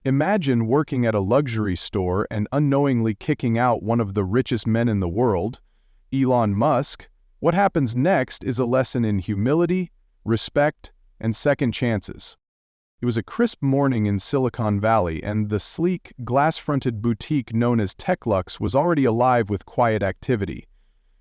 Imagine working at a luxury store and unknowingly kicking out one of the richest men in the world, Elon Musk. What happens next is a lesson in humility, respect, and second chances. It was a crisp morning in Silicon Valley, and the sleek, glass-fronted boutique known as TechLux was already alive with quiet activity.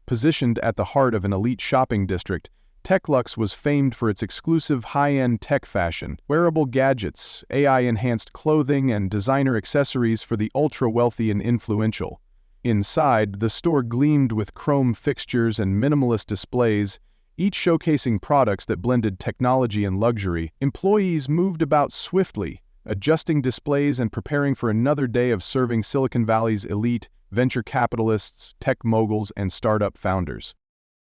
Positioned at the heart of an elite shopping district, TechLux was famed for its exclusive high-end tech fashion, wearable gadgets, AI-enhanced clothing, and designer accessories for the ultra-wealthy and influential. Inside, the store gleamed with chrome fixtures and minimalist displays, each showcasing products that blended technology and luxury. Employees moved about swiftly, adjusting displays and preparing for another day of serving Silicon Valley's elite, venture capitalists, tech moguls, and startup founders.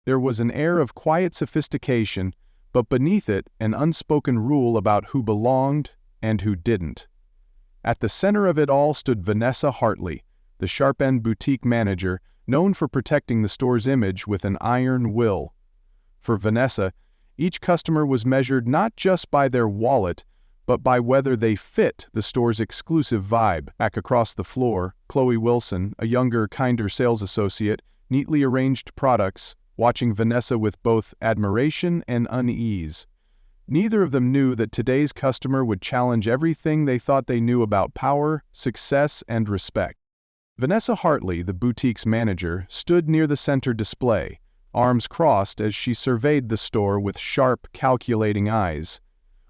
There was an air of quiet sophistication, but beneath it, an unspoken rule about who belonged and who didn't. At the center of it all stood Vanessa Hartley, the sharp-end boutique manager, known for protecting the store's image with an iron will. For Vanessa, each customer was measured not just by their wallet, but by whether they fit the store's exclusive vibe. Back across the floor, Chloe Wilson, a younger, kinder sales associate, neatly arranged products, watching Vanessa with both admiration and unease. Neither of them knew that today's customer would challenge everything they thought they knew about power, success, and respect. Vanessa Hartley, the boutique's manager, stood near the center display, arms crossed as she surveyed the store with sharp, calculating eyes.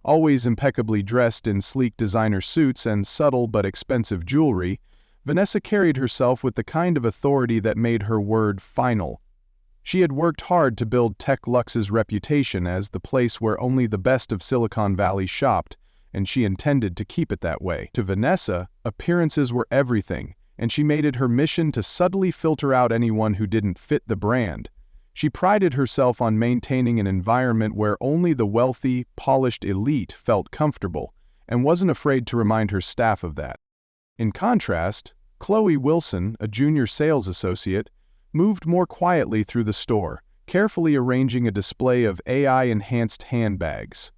Always impeccably dressed in sleek designer suits and subtle but expensive jewelry, Vanessa carried herself with the kind of authority that made her word final. She had worked hard to build TechLux's reputation as the place where only the best of Silicon Valley shopped, and she intended to keep it that way. To Vanessa, appearances were everything, and she made it her mission to subtly filter out anyone who didn't fit the brand. She prided herself on maintaining an environment where only the wealthy, polished elite felt comfortable, and wasn't afraid to remind her staff of that. In contrast, Chloe Wilson, a junior sales associate, moved more quietly through the store, carefully arranging a display of AI-enhanced handbags.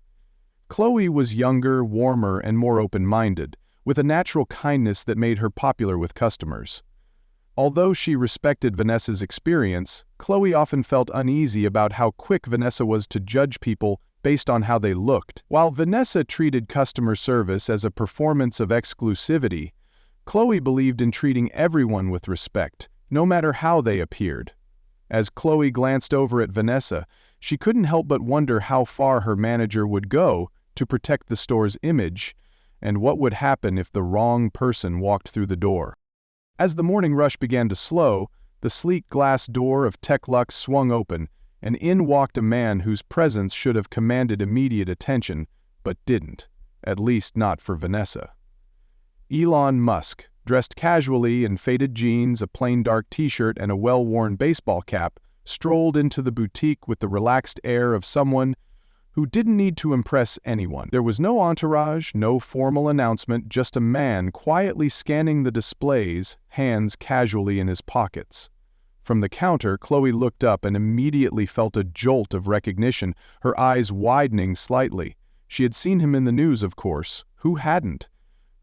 Chloe was younger, warmer, and more open-minded, with a natural kindness that made her popular with customers. Although she respected Vanessa's experience, Chloe often felt uneasy about how quick Vanessa was to judge people based on how they looked. While Vanessa treated customer service as a performance of exclusivity, Chloe believed in treating everyone with respect, no matter how they appeared. As Chloe glanced over at Vanessa, she couldn't help but wonder how far her manager would go to protect the store's image, and what would happen if the wrong person walked through the door. As the morning rush began to slow, the sleek glass door of TechLux swung open, and in walked a man whose presence should have commanded immediate attention, but didn't, at least not for Vanessa. Elon Musk, dressed casually in faded jeans, a plain dark t-shirt, and a well-worn baseball cap, strolled into the boutique with the relaxed air of someone who didn't need to impress anyone. There was no entourage, no formal announcement, just a man quietly scanning the displays, hands casually in his pockets. From the counter, Chloe looked up and immediately felt a jolt of recognition, her eyes widening slightly. She had seen him in the news, of course. Who hadn't?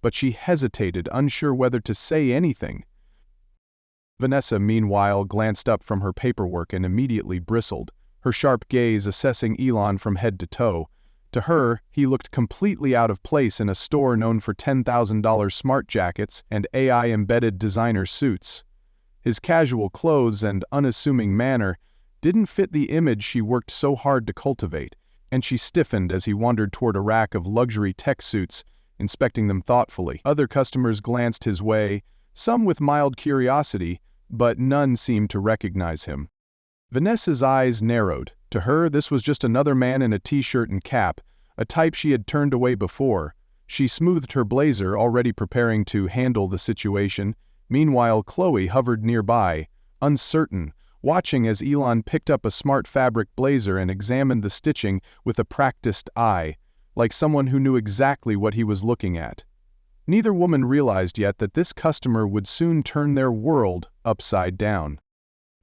But she hesitated, unsure whether to say anything. Vanessa, meanwhile, glanced up from her paperwork and immediately bristled, her sharp gaze assessing Elon from head to toe. To her, he looked completely out of place in a store known for $10,000 smart jackets and AI-embedded designer suits. His casual clothes and unassuming manner didn't fit the image she worked so hard to cultivate, and she stiffened as he wandered toward a rack of luxury tech suits, inspecting them thoughtfully. Other customers glanced his way, some with mild curiosity, but none seemed to recognize him. Vanessa's eyes narrowed. To her, this was just another man in a t-shirt and cap, a type she had turned away before. She smoothed her blazer, already preparing to handle the situation. Meanwhile, Chloe hovered nearby, uncertain, watching as Elon picked up a smart fabric blazer and examined the stitching with a practiced eye, like someone who knew exactly what he was looking at. Neither woman realized yet that this customer would soon turn their world upside down.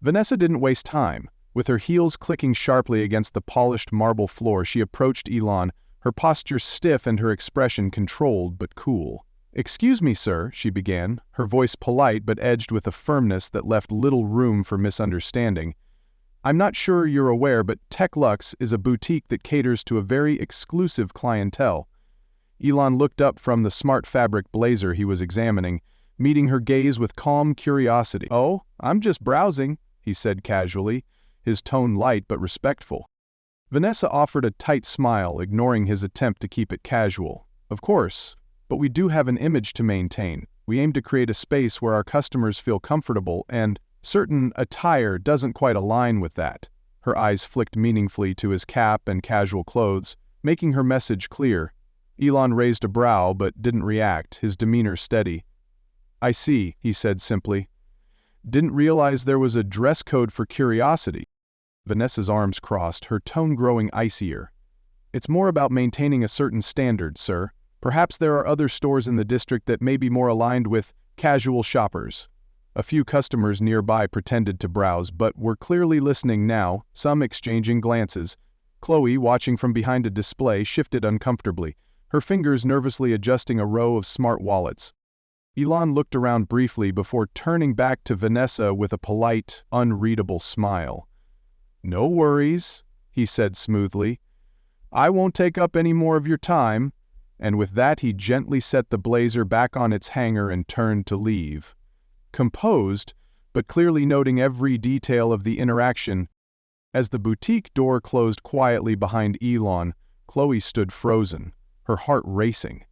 Vanessa didn't waste time. With her heels clicking sharply against the polished marble floor, she approached Elon, her posture stiff and her expression controlled but cool. "Excuse me, sir," she began, her voice polite but edged with a firmness that left little room for misunderstanding. "I'm not sure you're aware, but TechLux is a boutique that caters to a very exclusive clientele." Elon looked up from the smart fabric blazer he was examining, meeting her gaze with calm curiosity. "Oh, I'm just browsing," he said casually, his tone light but respectful. Vanessa offered a tight smile, ignoring his attempt to keep it casual. "Of course, but we do have an image to maintain. We aim to create a space where our customers feel comfortable, and certain attire doesn't quite align with that." Her eyes flicked meaningfully to his cap and casual clothes, making her message clear. Elon raised a brow but didn't react, his demeanor steady. "I see," he said simply. "Didn't realize there was a dress code for curiosity." Vanessa's arms crossed, her tone growing icier. "It's more about maintaining a certain standard, sir. Perhaps there are other stores in the district that may be more aligned with casual shoppers." A few customers nearby pretended to browse, but were clearly listening now, some exchanging glances. Chloe, watching from behind a display, shifted uncomfortably, her fingers nervously adjusting a row of smart wallets. Elon looked around briefly before turning back to Vanessa with a polite, unreadable smile. "No worries," he said smoothly. "I won't take up any more of your time." And with that he gently set the blazer back on its hanger and turned to leave. Composed, but clearly noting every detail of the interaction. As the boutique door closed quietly behind Elon, Chloe stood frozen, her heart racing.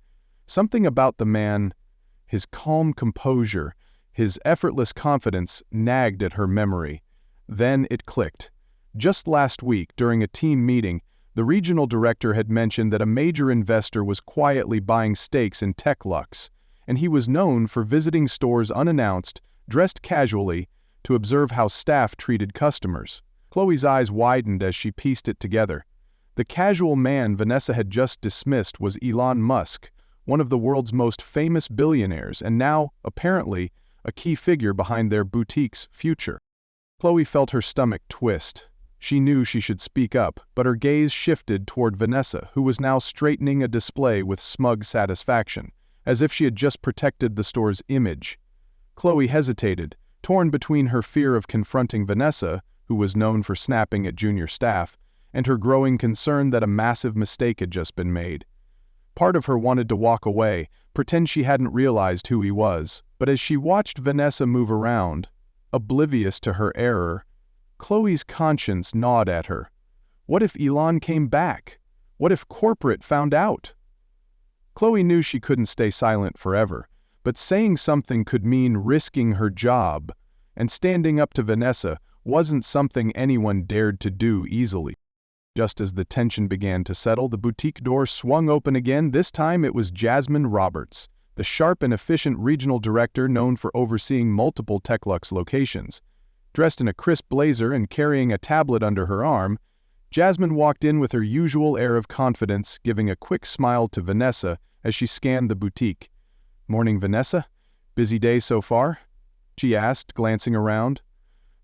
Something about the man, his calm composure, his effortless confidence, nagged at her memory. Then it clicked. Just last week, during a team meeting, the regional director had mentioned that a major investor was quietly buying stakes in TechLux, and he was known for visiting stores unannounced, dressed casually, to observe how staff treated customers. Chloe's eyes widened as she pieced it together. The casual man Vanessa had just dismissed was Elon Musk, one of the world's most famous billionaires, and now, apparently, a key figure behind their boutique's future. Chloe felt her stomach twist. She knew she should speak up, but her gaze shifted toward Vanessa, who was now straightening a display with smug satisfaction, as if she had just protected the store's image. Chloe hesitated, torn between her fear of confronting Vanessa, who was known for snapping at junior staff, and her growing concern that a massive mistake had just been made. Part of her wanted to walk away, pretend she hadn't realized who he was, but as she watched Vanessa move around, oblivious to her error, Chloe's conscience gnawed at her. What if Elon came back? What if corporate found out? Chloe knew she couldn't stay silent forever, but saying something could mean risking her job, and standing up to Vanessa wasn't something anyone dared to do easily. Just as the tension began to settle, the boutique door swung open again. This time it was Jasmine Roberts, the sharp and efficient regional director known for overseeing multiple TechLux locations. Dressed in a crisp blazer and carrying a tablet under her arm, Jasmine walked in with her usual air of confidence, giving a quick smile to Vanessa as she scanned the boutique. "Morning, Vanessa. Busy day so far?" she asked, glancing around.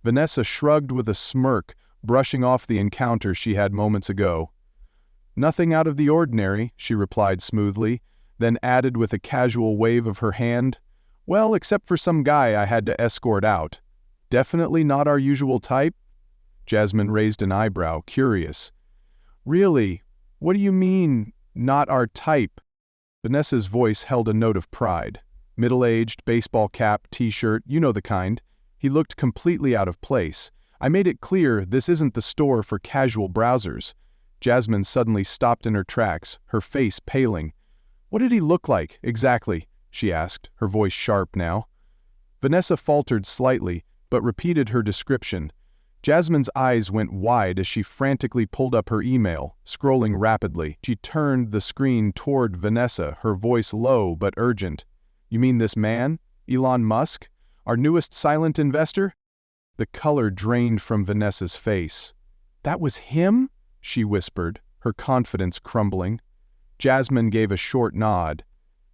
Vanessa shrugged with a smirk, brushing off the encounter she had moments ago. "Nothing out of the ordinary," she replied smoothly, then added with a casual wave of her hand, "Well, except for some guy I had to escort out. Definitely not our usual type?" Jasmine raised an eyebrow, curious. "Really? What do you mean, not our type?" Vanessa's voice held a note of pride. Middle-aged, baseball cap, t-shirt, you know the kind. He looked completely out of place. "I made it clear this isn't the store for casual browsers." Jasmine suddenly stopped in her tracks, her face paling. "What did he look like, exactly?" she asked, her voice sharp now. Vanessa faltered slightly, but repeated her description. Jasmine's eyes went wide as she frantically pulled up her email, scrolling rapidly. She turned the screen toward Vanessa, her voice low but urgent. "You mean this man? Elon Musk? Our newest silent investor?" The color drained from Vanessa's face. "That was him?" she whispered, her confidence crumbling. Jasmine gave a short nod.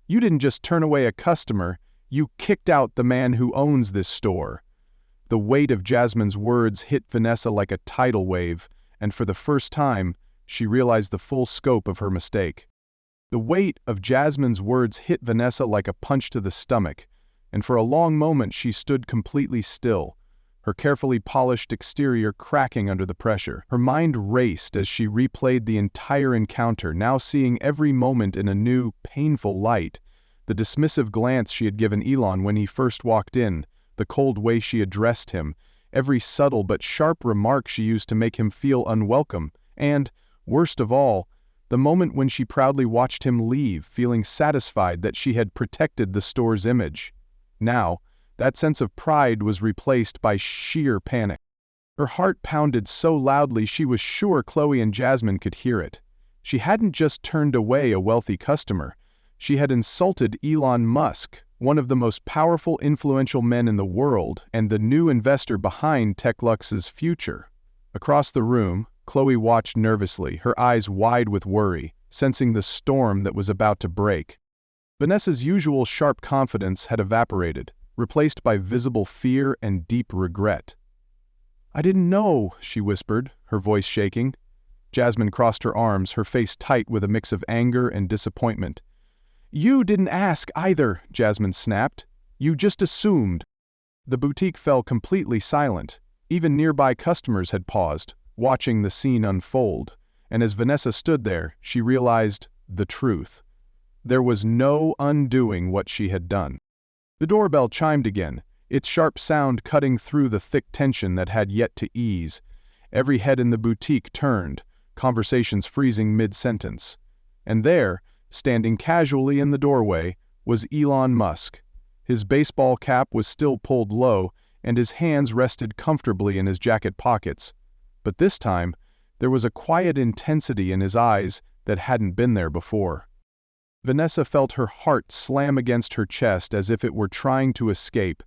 "You didn't just turn away a customer, you kicked out the man who owns this store." The weight of Jasmine's words hit Vanessa like a tidal wave, and for the first time, she realized the full scope of her mistake. The weight of Jasmine's words hit Vanessa like a punch to the stomach, and for a long moment she stood completely still, her carefully polished exterior cracking under the pressure. Her mind raced as she replayed the entire encounter, now seeing every moment in a new, painful light. The dismissive glance she had given Elon when he first walked in, the cold way she addressed him, every subtle but sharp remark she used to make him feel unwelcome, and, worst of all, the moment when she proudly watched him leave, feeling satisfied that she had protected the store's image. Now, that sense of pride was replaced by sheer panic. Her heart pounded so loudly she was sure Chloe and Jasmine could hear it. She hadn't just turned away a wealthy customer. She had insulted Elon Musk, one of the most powerful, influential men in the world and the new investor behind TechLux's future. Across the room, Chloe watched nervously, her eyes wide with worry, sensing the storm that was about to break. Vanessa's usual sharp confidence had evaporated, replaced by visible fear and deep regret. "I didn't know," she whispered, her voice shaking. Jasmine crossed her arms, her face tight with a mix of anger and disappointment. "You didn't ask either," Jasmine snapped. "You just assumed." The boutique fell completely silent. Even nearby customers had paused, watching the scene unfold, and as Vanessa stood there, she realized the truth. There was no undoing what she had done. The doorbell chimed again, its sharp sound cutting through the thick tension that had yet to ease. Every head in the boutique turned, conversations freezing mid-sentence. And there, standing casually in the doorway, was Elon Musk. His baseball cap was still pulled low, and his hands rested comfortably in his jacket pockets. But this time, there was a quiet intensity in his eyes that hadn't been there before. Vanessa felt her heart slam against her chest as if it were trying to escape.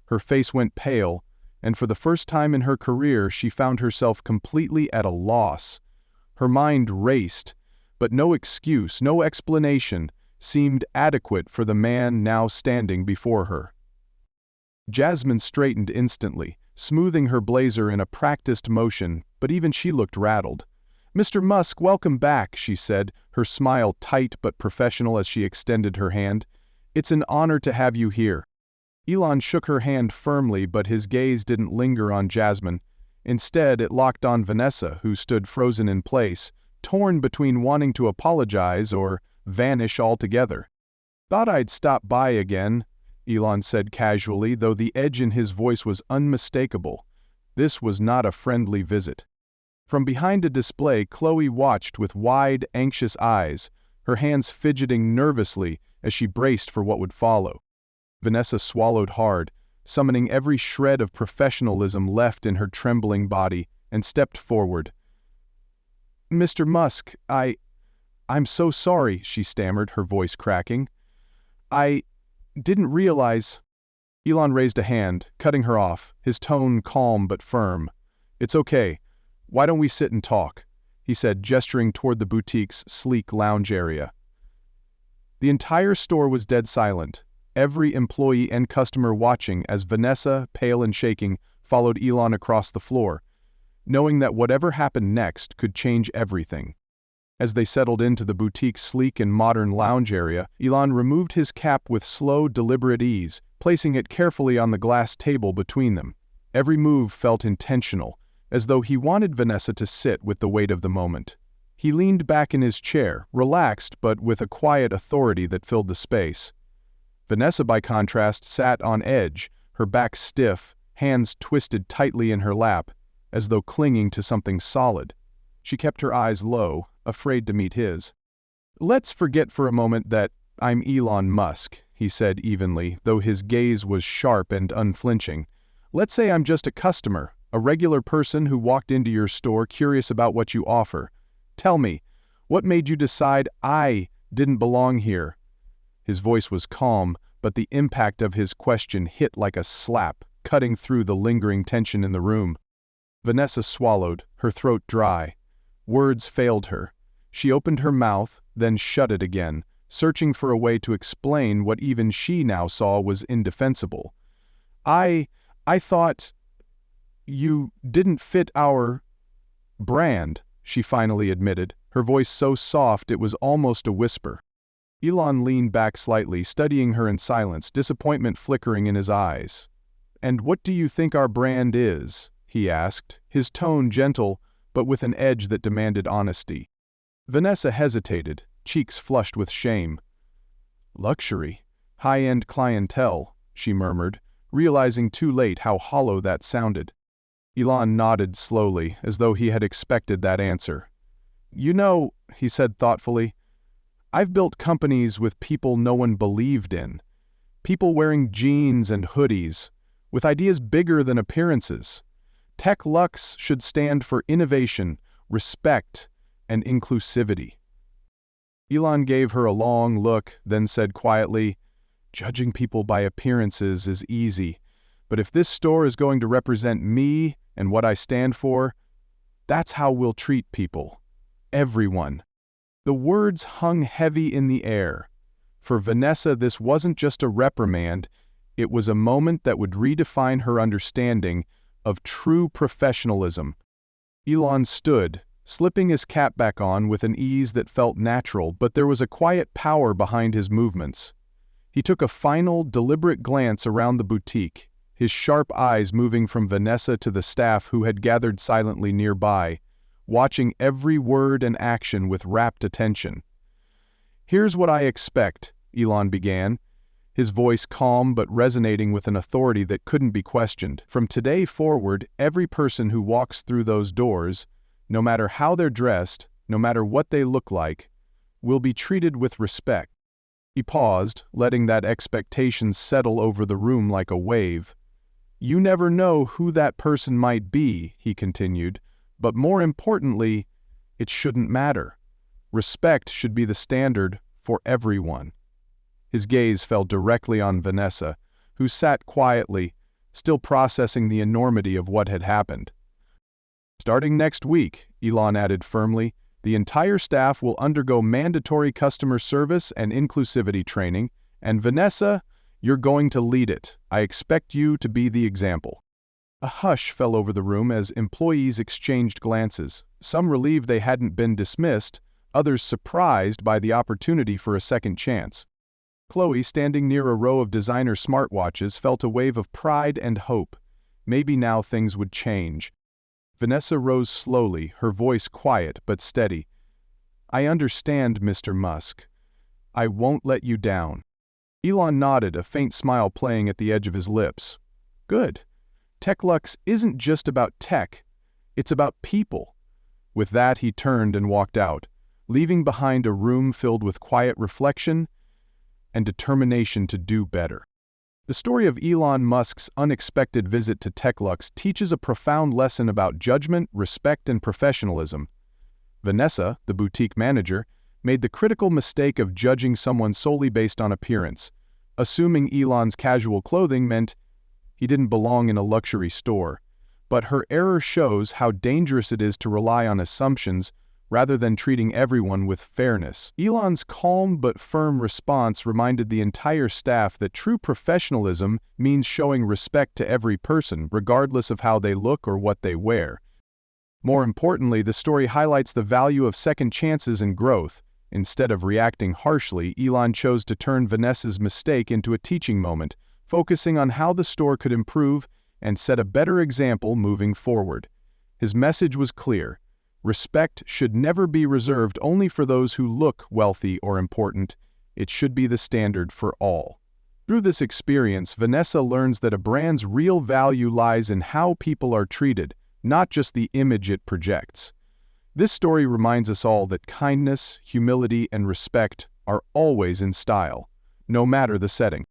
Her face went pale, and for the first time in her career she found herself completely at a loss. Her mind raced, but no excuse, no explanation, seemed adequate for the man now standing before her. Jasmine straightened instantly, smoothing her blazer in a practiced motion, but even she looked rattled. "Mr. Musk, welcome back," she said, her smile tight but professional as she extended her hand. "It's an honor to have you here." Elon shook her hand firmly, but his gaze didn't linger on Jasmine. Instead, it locked on Vanessa, who stood frozen in place, torn between wanting to apologize or vanish altogether. "Thought I'd stop by again," Elon said casually, though the edge in his voice was unmistakable. This was not a friendly visit. From behind a display, Chloe watched with wide, anxious eyes, her hands fidgeting nervously as she braced for what would follow. Vanessa swallowed hard, summoning every shred of professionalism left in her trembling body, and stepped forward. "Mr. Musk, I'm so sorry," she stammered, her voice cracking. "I didn't realize—" Elon raised a hand, cutting her off, his tone calm but firm. "It's okay. Why don't we sit and talk?" he said, gesturing toward the boutique's sleek lounge area. The entire store was dead silent, every employee and customer watching as Vanessa, pale and shaking, followed Elon across the floor, knowing that whatever happened next could change everything. As they settled into the boutique's sleek and modern lounge area, Elon removed his cap with slow, deliberate ease, placing it carefully on the glass table between them. Every move felt intentional, as though he wanted Vanessa to sit with the weight of the moment. He leaned back in his chair, relaxed but with a quiet authority that filled the space. Vanessa, by contrast, sat on edge, her back stiff, hands twisted tightly in her lap, as though clinging to something solid. She kept her eyes low, afraid to meet his. "Let's forget for a moment that I'm Elon Musk," he said evenly, though his gaze was sharp and unflinching. "Let's say I'm just a customer, a regular person who walked into your store curious about what you offer. Tell me, what made you decide I didn't belong here?" His voice was calm, but the impact of his question hit like a slap, cutting through the lingering tension in the room. Vanessa swallowed, her throat dry. Words failed her. She opened her mouth, then shut it again, searching for a way to explain what even she now saw was indefensible. I thought you didn't fit our brand," she finally admitted, her voice so soft it was almost a whisper. Elon leaned back slightly, studying her in silence, disappointment flickering in his eyes. "And what do you think our brand is?" he asked, his tone gentle, but with an edge that demanded honesty. Vanessa hesitated, cheeks flushed with shame. "Luxury, high-end clientele," she murmured, realizing too late how hollow that sounded. Elon nodded slowly, as though he had expected that answer. "You know," he said thoughtfully, "I've built companies with people no one believed in. People wearing jeans and hoodies, with ideas bigger than appearances. Tech Lux should stand for innovation, respect, and inclusivity." Elon gave her a long look, then said quietly, "Judging people by appearances is easy, but if this store is going to represent me and what I stand for, that's how we'll treat people. Everyone." The words hung heavy in the air. For Vanessa, this wasn't just a reprimand, it was a moment that would redefine her understanding of true professionalism. Elon stood, slipping his cap back on with an ease that felt natural, but there was a quiet power behind his movements. He took a final, deliberate glance around the boutique, his sharp eyes moving from Vanessa to the staff who had gathered silently nearby, watching every word and action with rapt attention. "Here's what I expect," Elon began, his voice calm but resonating with an authority that couldn't be questioned. "From today forward, every person who walks through those doors, no matter how they're dressed, no matter what they look like, will be treated with respect." He paused, letting that expectation settle over the room like a wave. "You never know who that person might be," he continued, "but more importantly, it shouldn't matter. Respect should be the standard for everyone." His gaze fell directly on Vanessa, who sat quietly, still processing the enormity of what had happened. "Starting next week," Elon added firmly, "the entire staff will undergo mandatory customer service and inclusivity training, and Vanessa, you're going to lead it. I expect you to be the example." A hush fell over the room as employees exchanged glances, some relieved they hadn't been dismissed, others surprised by the opportunity for a second chance. Chloe, standing near a row of designer smartwatches, felt a wave of pride and hope. Maybe now things would change. Vanessa rose slowly, her voice quiet but steady. "I understand, Mr. Musk. I won't let you down." Elon nodded, a faint smile playing at the edge of his lips. "Good. TechLux isn't just about tech, it's about people." With that, he turned and walked out, leaving behind a room filled with quiet reflection and determination to do better. The story of Elon Musk's unexpected visit to TechLux teaches a profound lesson about judgment, respect, and professionalism. Vanessa, the boutique manager, made the critical mistake of judging someone solely based on appearance, assuming Elon's casual clothing meant he didn't belong in a luxury store. But her error shows how dangerous it is to rely on assumptions rather than treating everyone with fairness. Elon's calm but firm response reminded the entire staff that true professionalism means showing respect to every person, regardless of how they look or what they wear. More importantly, the story highlights the value of second chances and growth. Instead of reacting harshly, Elon chose to turn Vanessa's mistake into a teaching moment, focusing on how the store could improve and set a better example moving forward. His message was clear. Respect should never be reserved only for those who look wealthy or important. It should be the standard for all. Through this experience, Vanessa learns that a brand's real value lies in how people are treated, not just the image it projects. This story reminds us all that kindness, humility, and respect are always in style, no matter the setting.